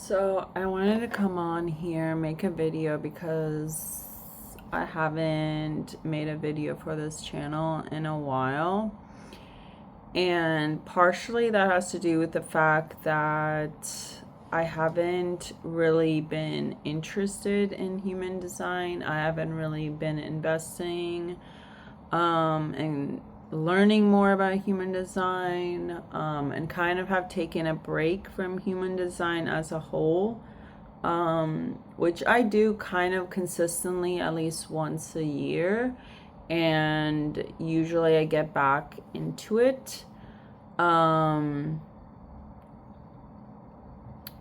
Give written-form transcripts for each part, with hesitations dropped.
So I wanted to come on here, make a video because I haven't made a video for this channel in a while. And partially that has to do with the fact that I haven't really been interested in human design. I haven't really been investing and learning more about human design, and kind of have taken a break from human design as a whole, which I do kind of consistently at least once a year, and usually I get back into it.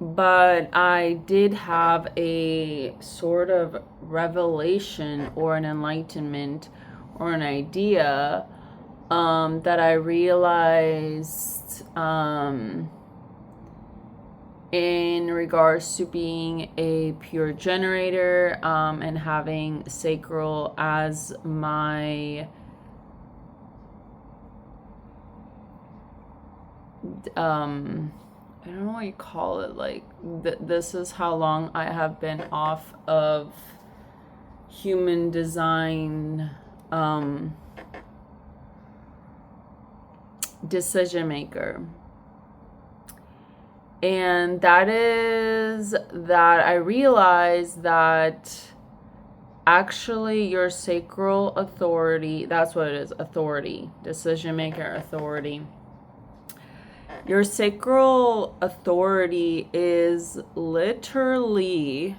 But I did have a sort of revelation or an enlightenment or an idea that I realized in regards to being a pure generator, and having sacral as my I don't know what you call it, like this is how long I have been off of human design decision maker. And that is that I realized that actually your sacral authority, that's what it is, authority, decision maker authority. Your sacral authority is literally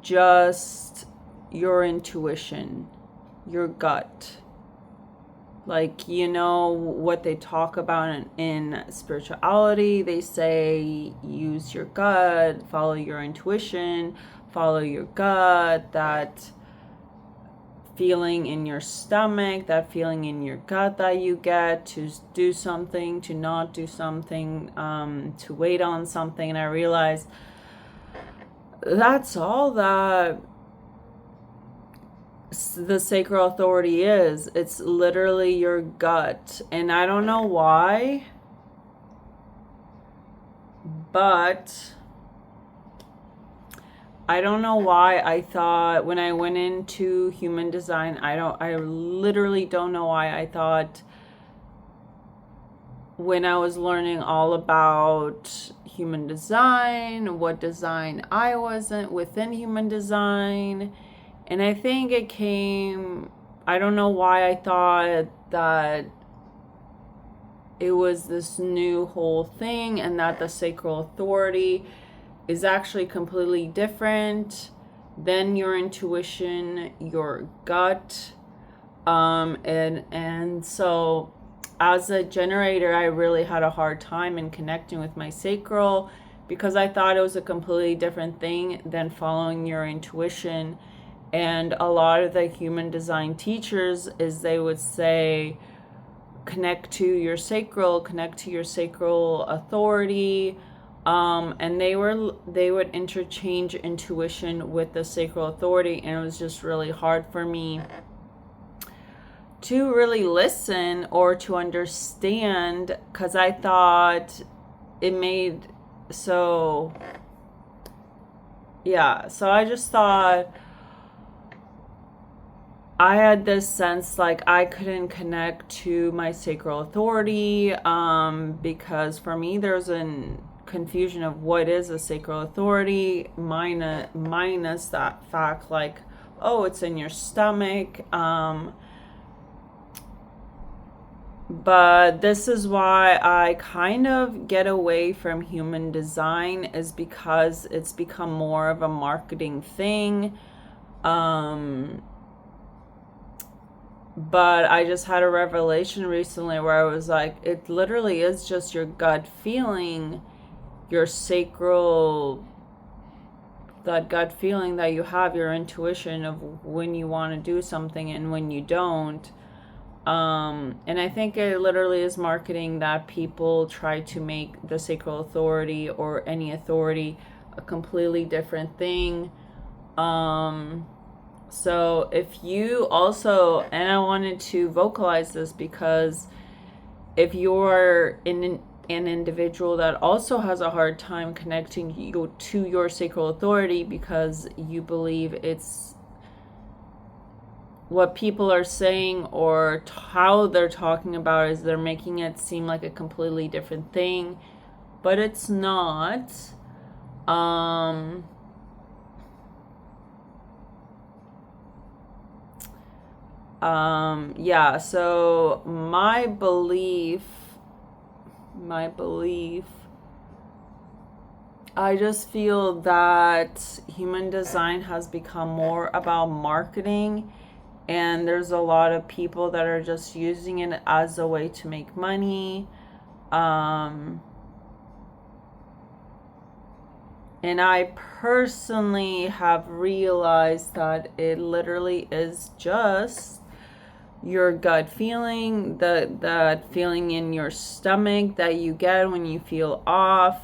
just your intuition, your gut. Like, you know what they talk about in spirituality, they say use your gut, follow your intuition, follow your gut, that feeling in your stomach, that feeling in your gut that you get to do something, to not do something, to wait on something. And I realized that's all that the sacral authority is. It's literally your gut. And I don't know why, but I don't know why I thought when I went into human design, I literally don't know why I thought when I was learning all about human design, what design I wasn't within human design. And I think it came, I don't know why I thought that it was this new whole thing and that the sacral authority is actually completely different than your intuition, your gut. And so as a generator, I really had a hard time in connecting with my sacral because I thought it was a completely different thing than following your intuition. And a lot of the human design teachers is they would say, connect to your sacral authority. And they would interchange intuition with the sacral authority, and it was just really hard for me to really listen or to understand, because I thought it made so I just thought I had this sense like I couldn't connect to my sacral authority, because for me there's an confusion of what is a sacral authority minus that fact, like, oh, it's in your stomach. But this is why I kind of get away from human design, is because it's become more of a marketing thing. But I just had a revelation recently where I was like, it literally is just your gut feeling, your sacral, that gut feeling that you have, your intuition of when you want to do something and when you don't. And I think it literally is marketing that people try to make the sacral authority or any authority a completely different thing. So if you also, and I wanted to vocalize this because if you're an individual that also has a hard time connecting you to your sacral authority because you believe it's what people are saying or how they're talking about is they're making it seem like a completely different thing, but it's not. Yeah, so my belief, I just feel that human design has become more about marketing, and there's a lot of people that are just using it as a way to make money. And I personally have realized that it literally is just your gut feeling, that feeling in your stomach that you get when you feel off.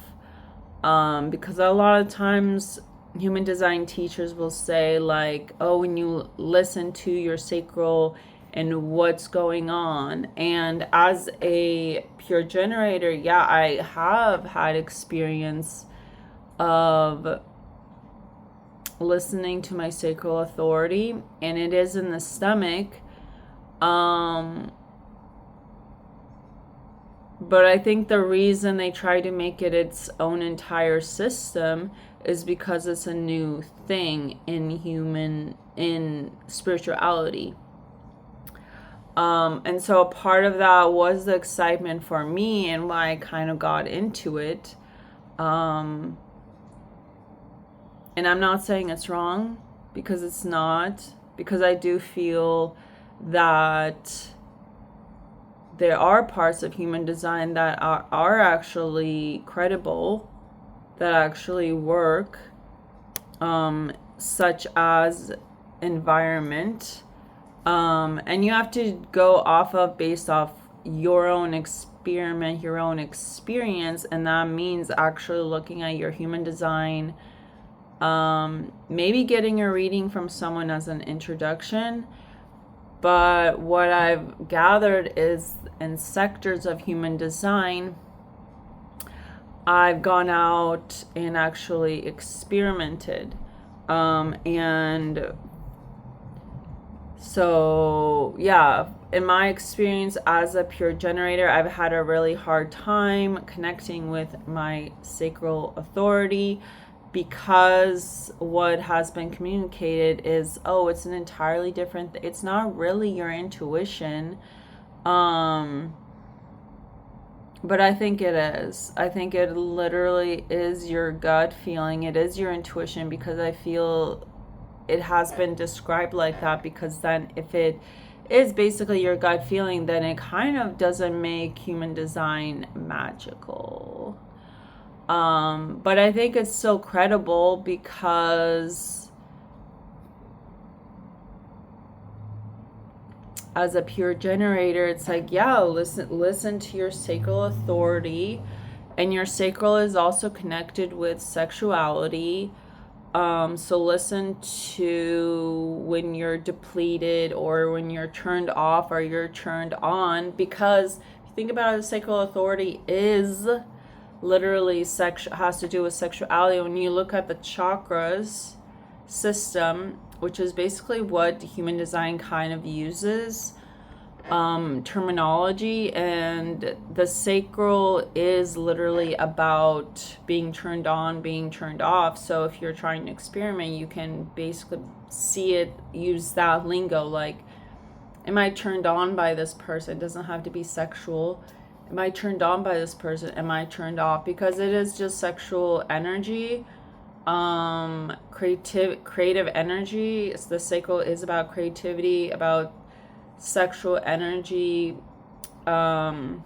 Because a lot of times human design teachers will say like, oh, when you listen to your sacral and what's going on. And as a pure generator, yeah, I have had experience of listening to my sacral authority, and it is in the stomach. But I think the reason they try to make it its own entire system is because it's a new thing in spirituality. And so a part of that was the excitement for me and why I kind of got into it. And I'm not saying it's wrong, because it's not, because I do feel that there are parts of human design that are actually credible, that actually work, such as environment. And you have to go based off your own experiment, your own experience, and that means actually looking at your human design, maybe getting a reading from someone as an introduction. But what I've gathered is in sectors of human design, I've gone out and actually experimented. And so, yeah, in my experience as a pure generator, I've had a really hard time connecting with my sacral authority, because what has been communicated is, oh, it's an entirely different it's not really your intuition. But I think it is. I think it literally is your gut feeling. It is your intuition, because I feel it has been described like that, because then if it is basically your gut feeling, then it kind of doesn't make human design magical. But I think it's still credible, because as a pure generator, it's like, yeah, listen to your sacral authority, and your sacral is also connected with sexuality. So listen to when you're depleted, or when you're turned off, or you're turned on, because if you think about it, the sacral authority is literally has to do with sexuality. When you look at the chakras system, which is basically what human design kind of uses, terminology, and the sacral is literally about being turned on, being turned off. So if you're trying to experiment, you can basically see it, use that lingo, like, am I turned on by this person? It doesn't have to be sexual. Am I turned on by this person? Am I turned off? Because it is just sexual energy, creative energy. The sacral is about creativity, about sexual energy. And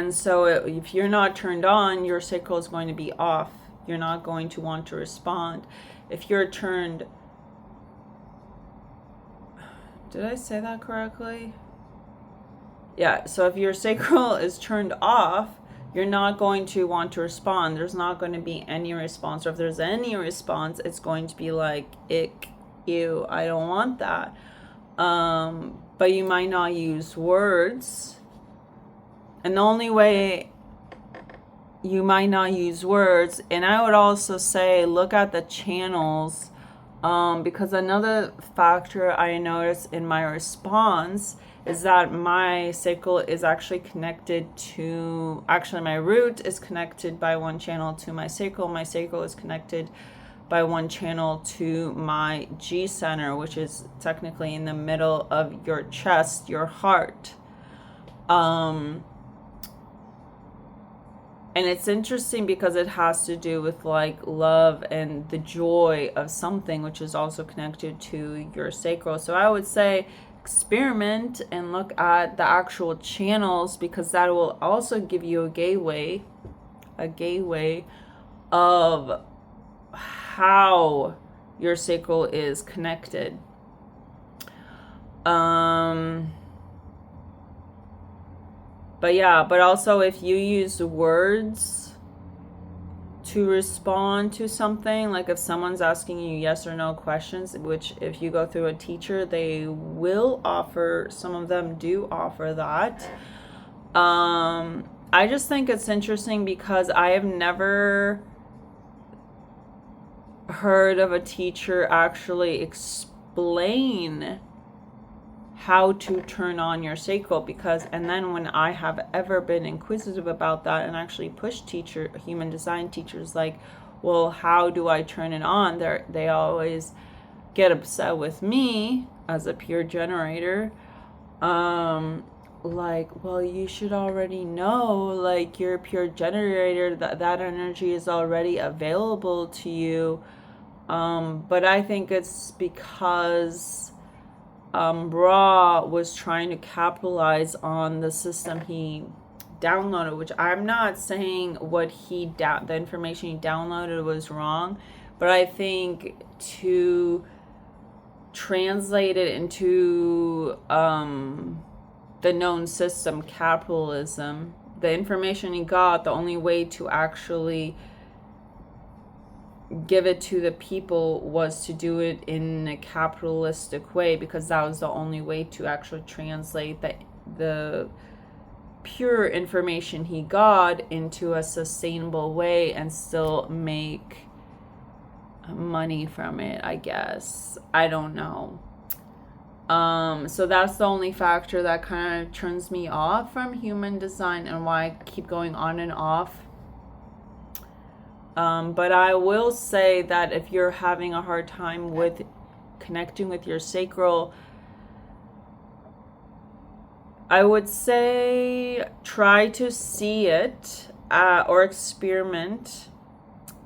so if you're not turned on, your sacral is going to be off. You're not going to want to respond. If you're turned... Did I say that correctly? Yeah, so if your sacral is turned off, you're not going to want to respond. There's not going to be any response. Or if there's any response, it's going to be like, ick, ew, I don't want that. But you might not use words. And the only way you might not use words. And I would also say look at the channels, because another factor I noticed in my response is that my sacral is actually connected to, actually my root is connected by one channel to my sacral is connected by one channel to my G center, which is technically in the middle of your chest, your heart. And it's interesting because it has to do with like love and the joy of something, which is also connected to your sacral. So I would say experiment and look at the actual channels, because that will also give you a gateway of how your sacral is connected. But yeah, but also if you use words to respond to something, like if someone's asking you yes or no questions, which if you go through a teacher, they will offer, some of them do offer that. I just think it's interesting because I have never heard of a teacher actually explain how to turn on your sacral, because, and then when I have ever been inquisitive about that and actually push human design teachers, like, well, how do I turn it on? They always get upset with me as a pure generator. Like, well, you should already know, like, you're a pure generator, that energy is already available to you. But I think it's because Ra was trying to capitalize on the system he downloaded, which I'm not saying what the information he downloaded was wrong, but I think to translate it into the known system, capitalism, the information he got, the only way to actually give it to the people was to do it in a capitalistic way, because that was the only way to actually translate the pure information he got into a sustainable way and still make money from it, I guess. I don't know. So that's the only factor that kind of turns me off from human design and why I keep going on and off. But I will say that if you're having a hard time with connecting with your sacral, I would say try to see it or experiment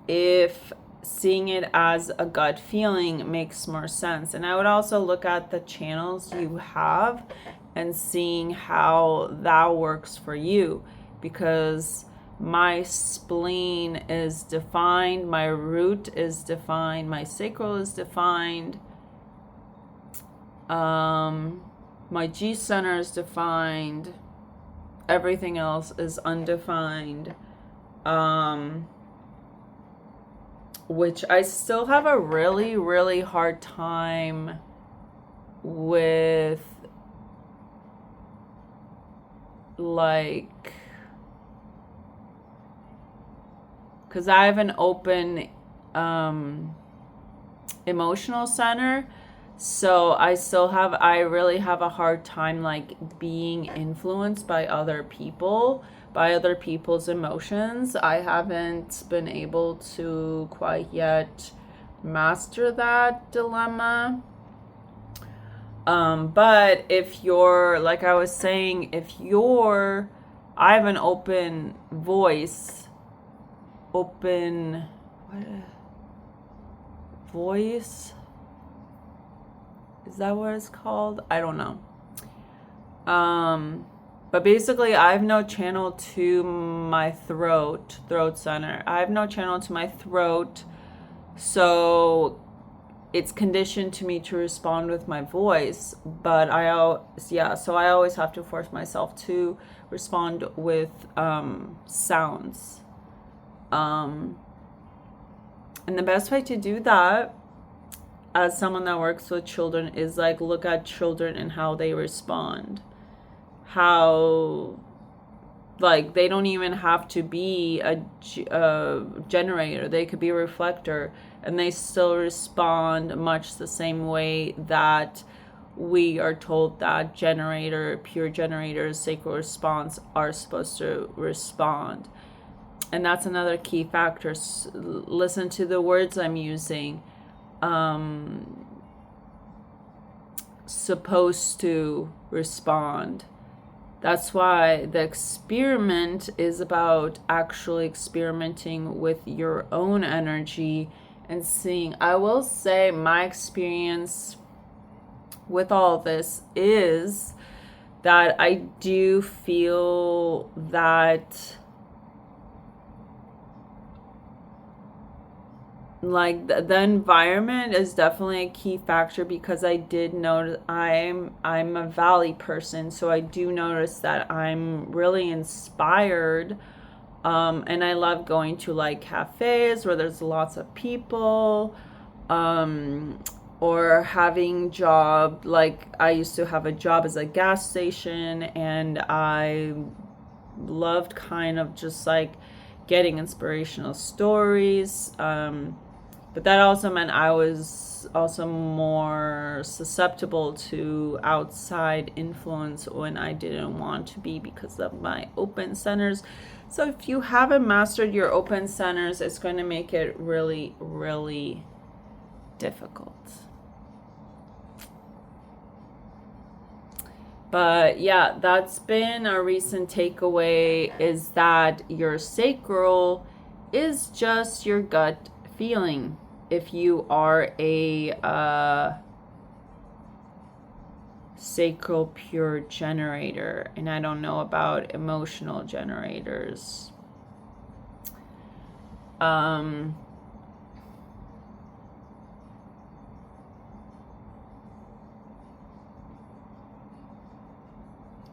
if seeing it as a gut feeling makes more sense. And I would also look at the channels you have and seeing how that works for you, because my spleen is defined, my root is defined, my sacral is defined, my G center is defined, everything else is undefined, which I still have a really, really hard time with, like, because I have an open emotional center, so I really have a hard time like being influenced by other people, by other people's emotions. I haven't been able to quite yet master that dilemma. But if you're, like I was saying, I have an open voice, voice, is that what it's called? I don't know. But basically I have no channel to my throat center. I have no channel to my throat, so it's conditioned to me to respond with my voice. But so I always have to force myself to respond with sounds. And the best way to do that as someone that works with children is like look at children and how they respond. So Like, they don't even have to be a generator. They could be a reflector, and they still respond much the same way that we are told that pure generators, sacral response, are supposed to respond. And that's another key factor. Listen to the words I'm using. Supposed to respond. That's why the experiment is about actually experimenting with your own energy and seeing. I will say my experience with all this is that I do feel that like the environment is definitely a key factor, because I did notice I'm a valley person, so I do notice that I'm really inspired, and I love going to like cafes where there's lots of people, or having job. Like, I used to have a job as a gas station, and I loved kind of just like getting inspirational stories, but that also meant I was also more susceptible to outside influence when I didn't want to be, because of my open centers. So if you haven't mastered your open centers, it's going to make it really, really difficult. But yeah, that's been a recent takeaway, is that your sacral is just your gut feeling. If you are a sacral pure generator, and I don't know about emotional generators.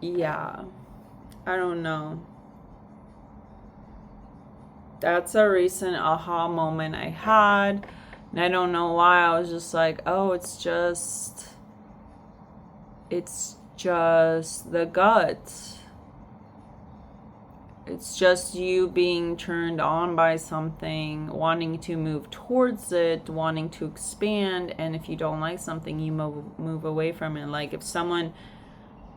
Yeah, I don't know. That's a recent aha moment I had. And I don't know why. I was just like, oh, it's just the gut. It's just you being turned on by something, wanting to move towards it, wanting to expand. And if you don't like something, you move away from it. Like, if someone,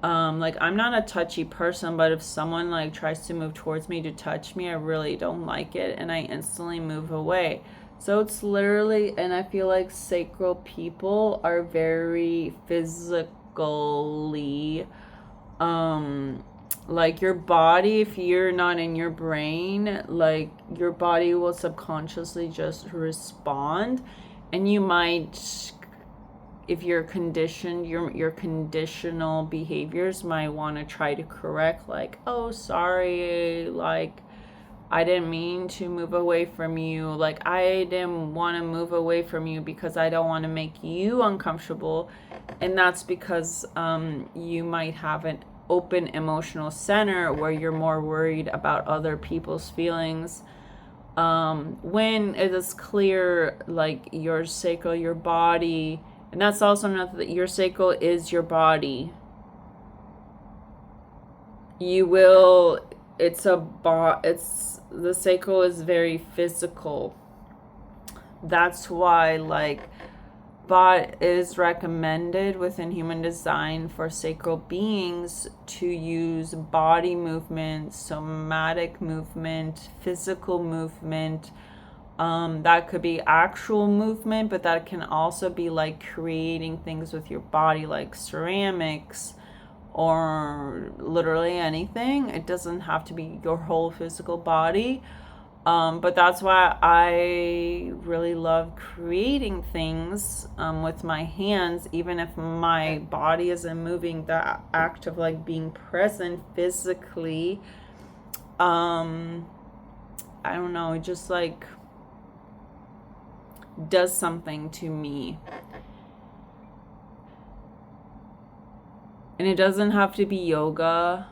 like, I'm not a touchy person, but if someone like tries to move towards me to touch me, I really don't like it, and I instantly move away. So it's literally, and I feel like sacral people are very physically, like, your body, if you're not in your brain, like, your body will subconsciously just respond, and you might, if you're conditioned, your conditional behaviors might want to try to correct, like, oh, sorry, like, I didn't mean to move away from you. Like, I didn't want to move away from you because I don't want to make you uncomfortable. And that's because you might have an open emotional center where you're more worried about other people's feelings. When it is clear, like, your sacral, your body, and that's also another, that your sacral is your body. You will, the sacral is very physical. That's why, like, it is recommended within human design for sacral beings to use body movement, somatic movement, physical movement. That could be actual movement, but that can also be like creating things with your body, like ceramics, or literally anything. It doesn't have to be your whole physical body. But that's why I really love creating things with my hands, even if my body isn't moving. The act of like being present physically, I don't know, it just like does something to me. And it doesn't have to be yoga.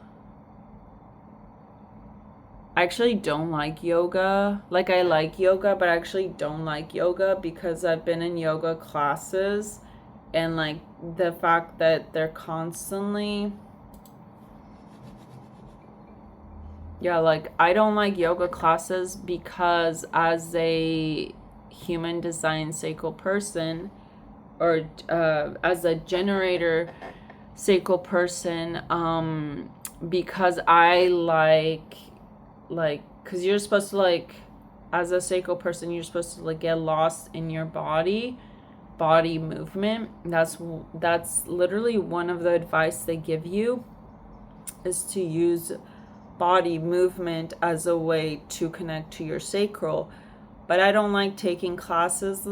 I actually don't like yoga. Like, I like yoga, but I actually don't like yoga because I've been in yoga classes, and like the fact that they're constantly Yeah, like I don't like yoga classes because as a human design sacral person, or as a generator sacral person, because I like because you're supposed to, like, as a sacral person, you're supposed to like get lost in your body movement. That's literally one of the advice they give you, is to use body movement as a way to connect to your sacral. But I don't like taking classes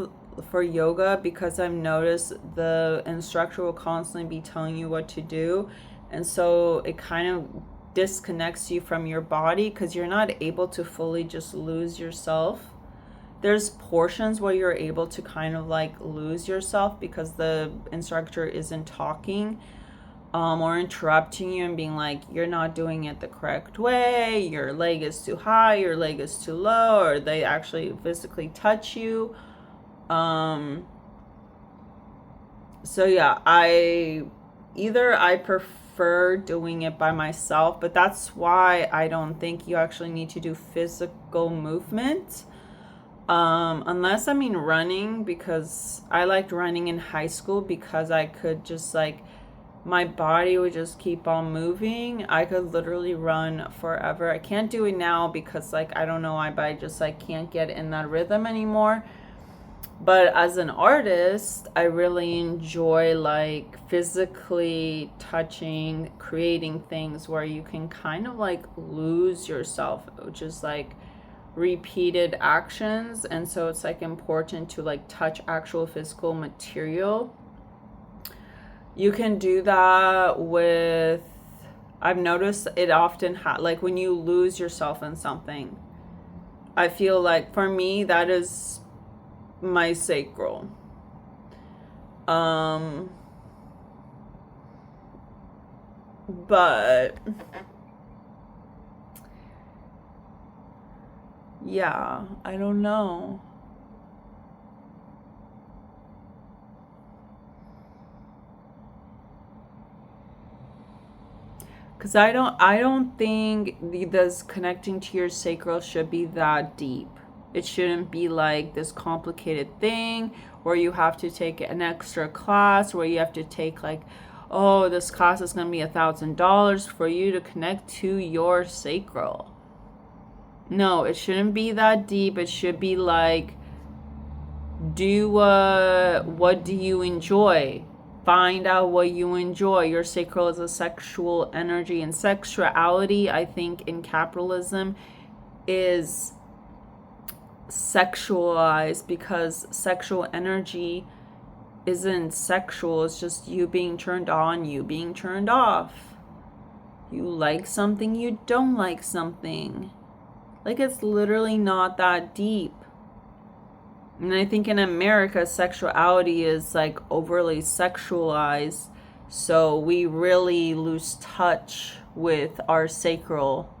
for yoga because I've noticed the instructor will constantly be telling you what to do, and so it kind of disconnects you from your body because you're not able to fully just lose yourself. There's portions where you're able to kind of like lose yourself because the instructor isn't talking, or interrupting you and being like, you're not doing it the correct way, your leg is too high, your leg is too low, or they actually physically touch you. So yeah, I prefer doing it by myself, but that's why I don't think you actually need to do physical movement. Unless, I mean, running, because I liked running in high school because I could just like, my body would just keep on moving. I could literally run forever. I can't do it now because, like, I don't know why, but I just like can't get in that rhythm anymore. But as an artist, I really enjoy like physically touching, creating things where you can kind of like lose yourself, which is like repeated actions. And so it's like important to like touch actual physical material. You can do that with, I've noticed it often like when you lose yourself in something, I feel like for me that is my sacral. But yeah, I don't know. Because I don't think this connecting to your sacral should be that deep. It shouldn't be like this complicated thing where you have to take an extra class, where you have to take like, oh, this class is going to be $1,000 for you to connect to your sacral. No, it shouldn't be that deep. It should be like, what do you enjoy? Find out what you enjoy. Your sacral is a sexual energy, and sexuality, I think, in capitalism is sexualized because sexual energy isn't sexual. It's just you being turned on, you being turned off. You like something, you don't like something. Like, it's literally not that deep. And I think in America, sexuality is like overly sexualized. So we really lose touch with our sacral.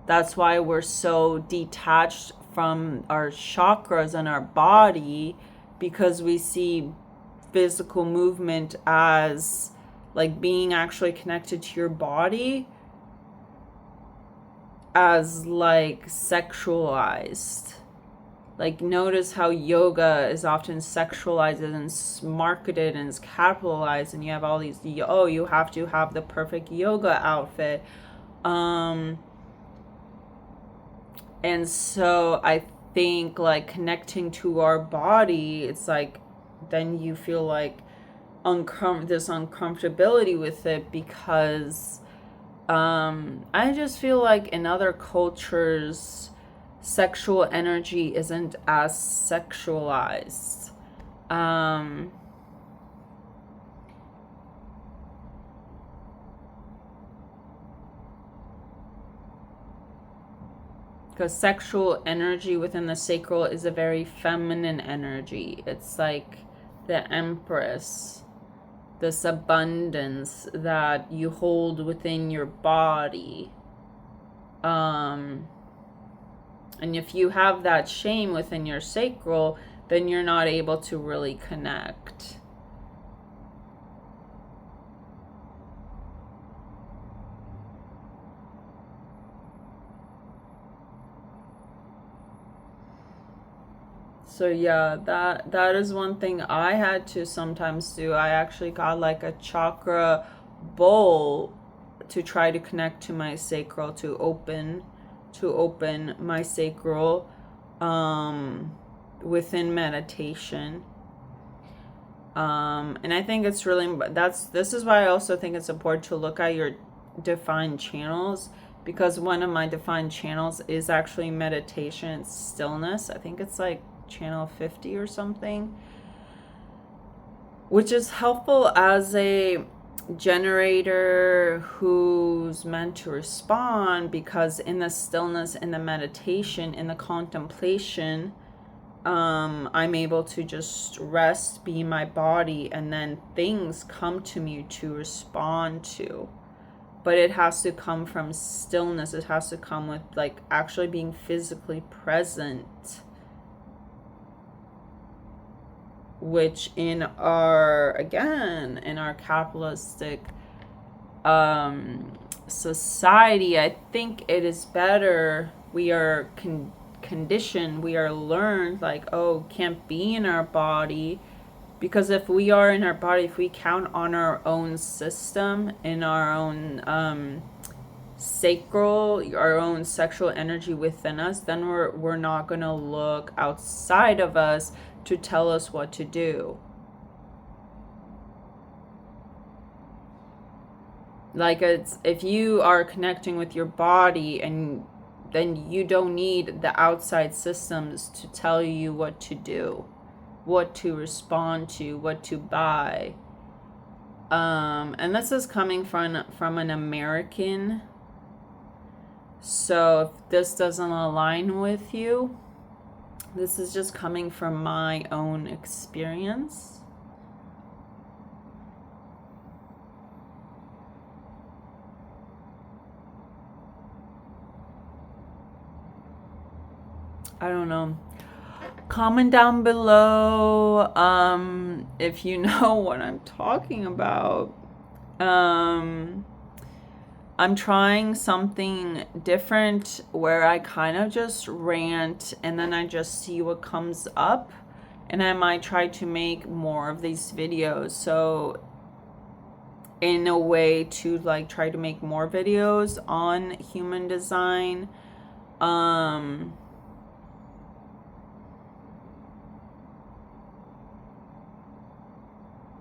That's why we're so detached from our chakras and our body, because we see physical movement as like being actually connected to your body as like sexualized. Like, notice how yoga is often sexualized and marketed and is capitalized, and you have all these, oh, you have to have the perfect yoga outfit. And so I think like connecting to our body, it's like then you feel like this uncomfortability with it, because I just feel like in other cultures sexual energy isn't as sexualized. Because sexual energy within the sacral is a very feminine energy. It's like the Empress, this abundance that you hold within your body. And if you have that shame within your sacral, then you're not able to really connect. So yeah, that is one thing I had to sometimes do. I actually got like a chakra bowl to try to connect to my sacral, to open my sacral within meditation. And I think it's really, this is why I also think it's important to look at your defined channels, because one of my defined channels is actually meditation, it's stillness. I think it's like channel 50 or something, which is helpful as a generator who's meant to respond, because in the stillness, in the meditation, in the contemplation, I'm able to just rest, be my body, and then things come to me to respond to. But it has to come from stillness. It has to come with like actually being physically present, which in our capitalistic society, I think it is better. We are conditioned, we are learned like, oh, can't be in our body, because if we are in our body, if we count on our own system, in our own sacral, our own sexual energy within us, then we're not going to look outside of us to tell us what to do. Like, it's, if you are connecting with your body, and then you don't need the outside systems to tell you what to do, what to respond to, what to buy. And this is coming from an American. So if this doesn't align with you, this is just coming from my own experience. I don't know. Comment down below if you know what I'm talking about. I'm trying something different where I kind of just rant and then I just see what comes up, and I might try to make more of these videos. So in a way to like try to make more videos on human design.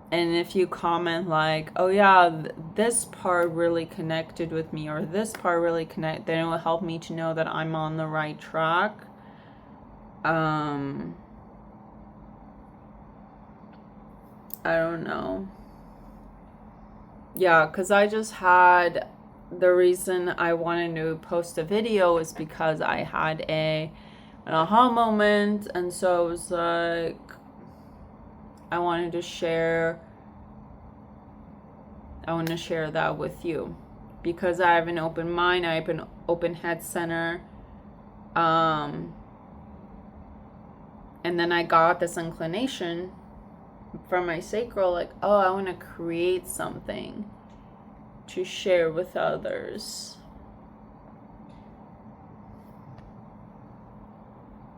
And if you comment like, oh yeah, this part really connected with me, or this part really then it will help me to know that I'm on the right track. I don't know. Yeah, because I just had, the reason I wanted to post a video is because I had an aha moment, and so it was like, I wanted to share that with you, because I have an open mind, I have an open head center, and then I got this inclination from my sacral, like, oh, I want to create something to share with others.